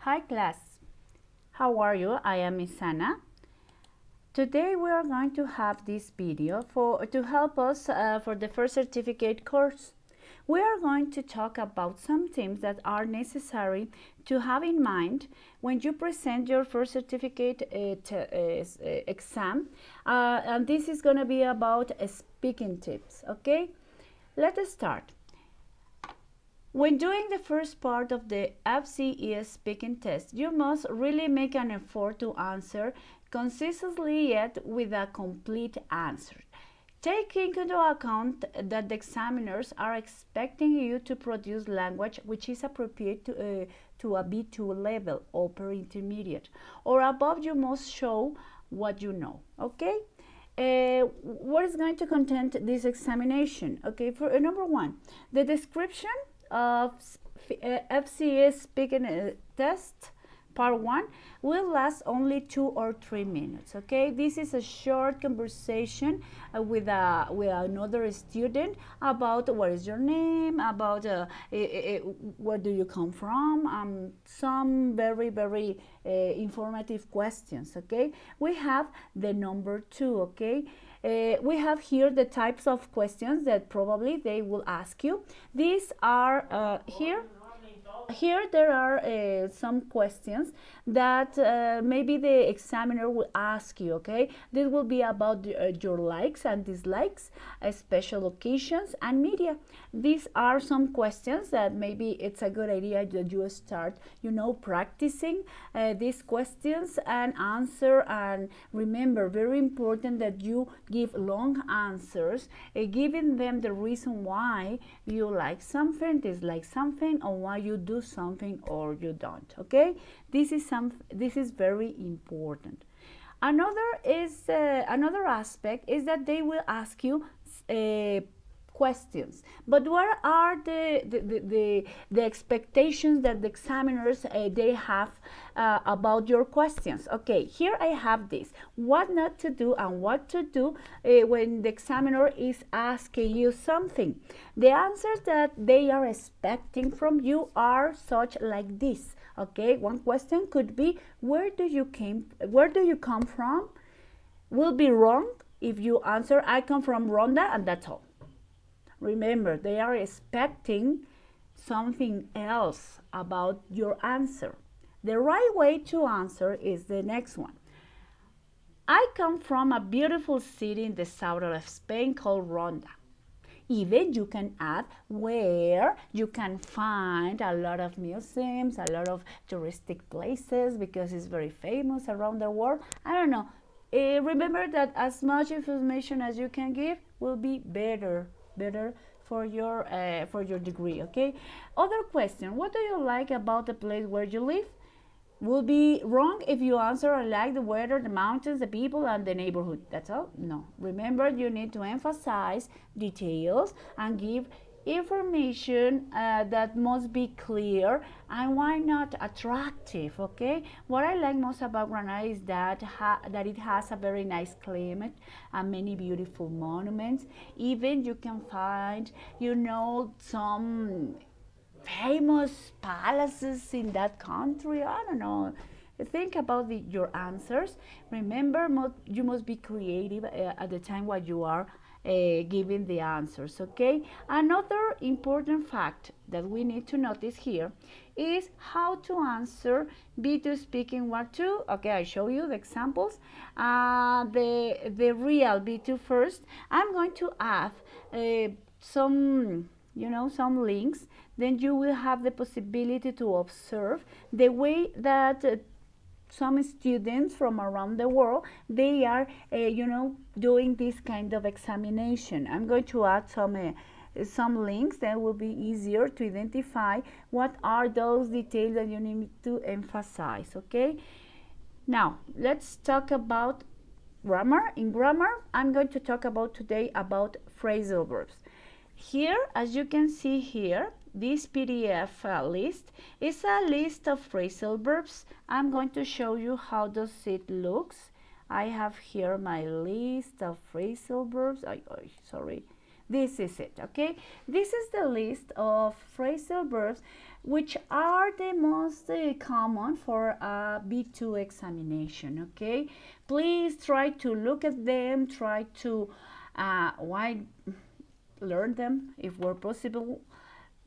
Hi class, how are you? I am Miss Anna. Today we are going to have this video to help us for the first certificate course. We are going to talk about some things that are necessary to have in mind when you present your first certificate exam, and this is going to be about speaking tips. Okay, let us start. When doing the first part of the Fce speaking test, you must really make an effort to answer concisely yet with a complete answer. Taking into account that the examiners are expecting you to produce language which is appropriate to a B2 level, upper intermediate, or above, you must show what you know. Okay? What is going to contain this examination? Okay, for number one, the description of Fce speaking test part 1 will last only 2 or 3 minutes. Okay, this is a short conversation with another student about what is your name, about where do you come from, some very informative questions. Okay, we have the number 2. Okay, we have here the types of questions that probably they will ask you. These are here there are some questions that maybe the examiner will ask you. Okay, this will be about your likes and dislikes, special occasions and media. These are some questions that maybe it's a good idea that you start practicing these questions and answer. And remember, very important that you give long answers, giving them the reason why you like something, dislike something, or why you do something or you don't. Okay, this is very important. Another aspect is that they will ask you questions, but what are the expectations that the examiners they have about your questions? Okay, here I have this: what not to do and what to do when the examiner is asking you something. The answers that they are expecting from you are such like this. Okay, one question could be, where do you come from? Will be wrong if you answer, I come from Rwanda, and that's all. Remember, they are expecting something else about your answer. The right way to answer is the next one. I come from a beautiful city in the south of Spain called Ronda. Even you can add where you can find a lot of museums, a lot of touristic places, because it's very famous around the world. I don't know. Remember that as much information as you can give will be better for your degree. Okay, other question: what do you like about the place where you live? Will be wrong if you answer, I like the weather, the mountains, the people, and the neighborhood. That's all? No. Remember, you need to emphasize details and give information that must be clear, and why not attractive. Okay, what I like most about Granada is that it has a very nice climate and many beautiful monuments. Even you can find some famous palaces in that country. I don't know. Think about your answers. Remember, you must be creative at the time while you are giving the answers. Okay, another important fact that we need to notice here is how to answer B2 speaking 1-2. Okay, I show you the examples. The real B2 first. I'm going to add some links. Then you will have the possibility to observe the way that some students from around the world, they are doing this kind of examination. I'm going to add some links that will be easier to identify what are those details that you need to emphasize. Okay, now let's talk about grammar. In grammar, I'm going to talk about today about phrasal verbs. Here, as you can see here, this PDF list is a list of phrasal verbs. I'm going to show you how does it looks. I have here my list of phrasal verbs. Sorry. This is it. Okay, this is the list of phrasal verbs which are the most common for a B2 examination, okay? Please try to look at them, try to learn them if were possible,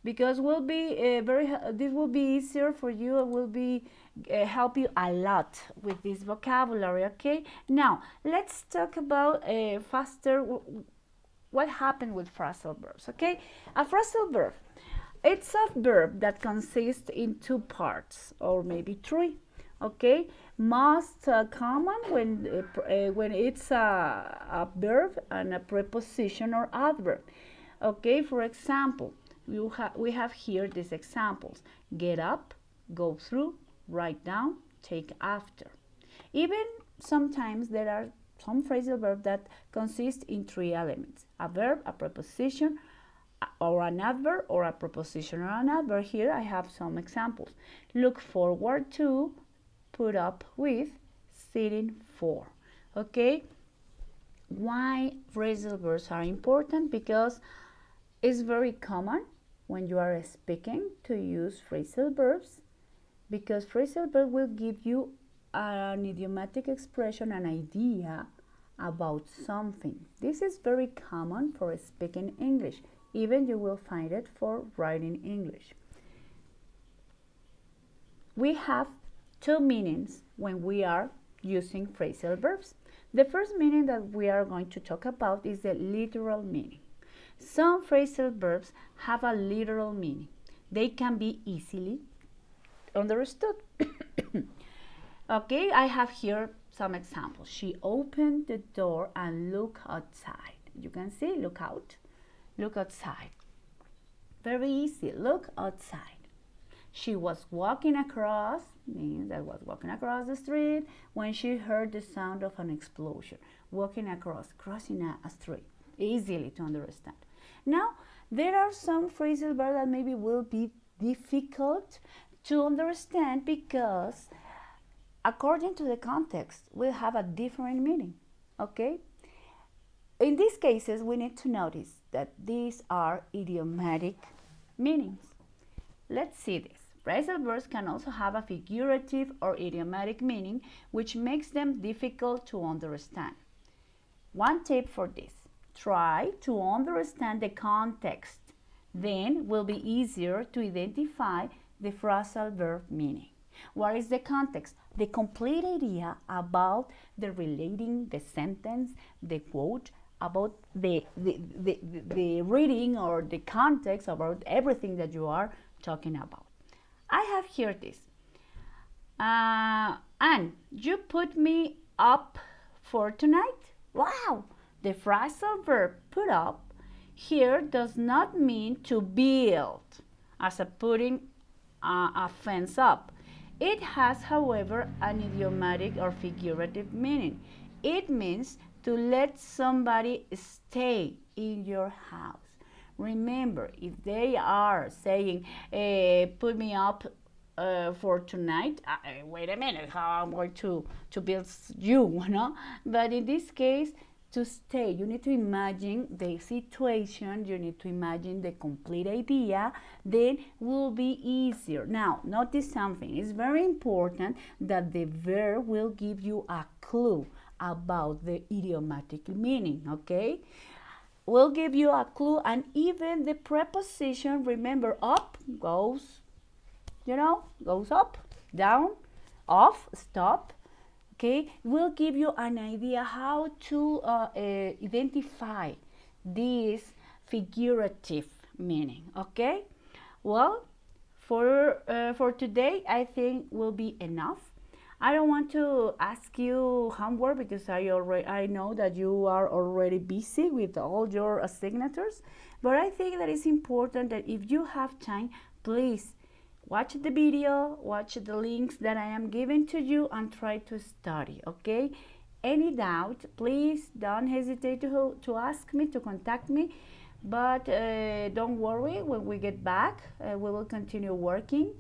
because will be this will be easier for you. It will be help you a lot with this vocabulary, okay? Now let's talk about faster what happened with phrasal verbs, okay? A phrasal verb, it's a verb that consists in two parts or maybe three, okay? Most common when it's a verb and a preposition or adverb, okay? For example, we have here these examples: get up, go through, write down, take after. Even sometimes there are some phrasal verbs that consist in three elements: a verb, a preposition, or an adverb, or a preposition or an adverb. Here I have some examples: look forward to, put up with, sitting for, okay? Why phrasal verbs are important? Because it's very common when you are speaking to use phrasal verbs, because phrasal verb will give you an idiomatic expression, an idea about something. This is very common for speaking English. Even you will find it for writing English. We have two meanings when we are using phrasal verbs. The first meaning that we are going to talk about is the literal meaning. Some phrasal verbs have a literal meaning. They can be easily understood. Okay, I have here some examples. She opened the door and looked outside. You can see, look out, look outside. Very easy, look outside. She was walking across, means that was walking across the street when she heard the sound of an explosion. Walking across, crossing a street, easily to understand. Now, there are some phrasal verbs that maybe will be difficult to understand because according to the context, will have a different meaning, okay? In these cases, we need to notice that these are idiomatic meanings. Let's see this. Phrasal verbs can also have a figurative or idiomatic meaning, which makes them difficult to understand. One tip for this: try to understand the context. Then will be easier to identify the phrasal verb meaning. What is the context? The complete idea about the relating, the sentence, the quote, about the reading or the context, about everything that you are talking about. I have here this. Anne, you put me up for tonight? Wow! The phrasal verb put up here does not mean to build, as a putting a fence up. It has, however, an idiomatic or figurative meaning. It means to let somebody stay in your house. Remember, if they are saying, put me up for tonight, wait a minute, how I'm going to build you, no? But in this case, to stay, you need to imagine the situation, you need to imagine the complete idea, then will be easier. Now, notice something. It's very important that the verb will give you a clue about the idiomatic meaning, okay? Will give you a clue, and even the preposition, remember, up goes, you know, goes up, down, off, stop. Okay, will give you an idea how to identify this figurative meaning. Okay, well, for today, I think will be enough. I don't want to ask you homework because I know that you are already busy with all your signatures, but I think that it's important that if you have time, please watch the video, watch the links that I am giving to you, and try to study, okay? Any doubt, please don't hesitate to ask me, to contact me. But don't worry, when we get back, we will continue working,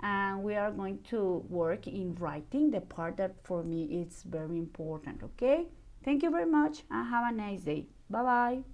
and we are going to work in writing, the part that for me is very important, okay? Thank you very much, and have a nice day. Bye-bye.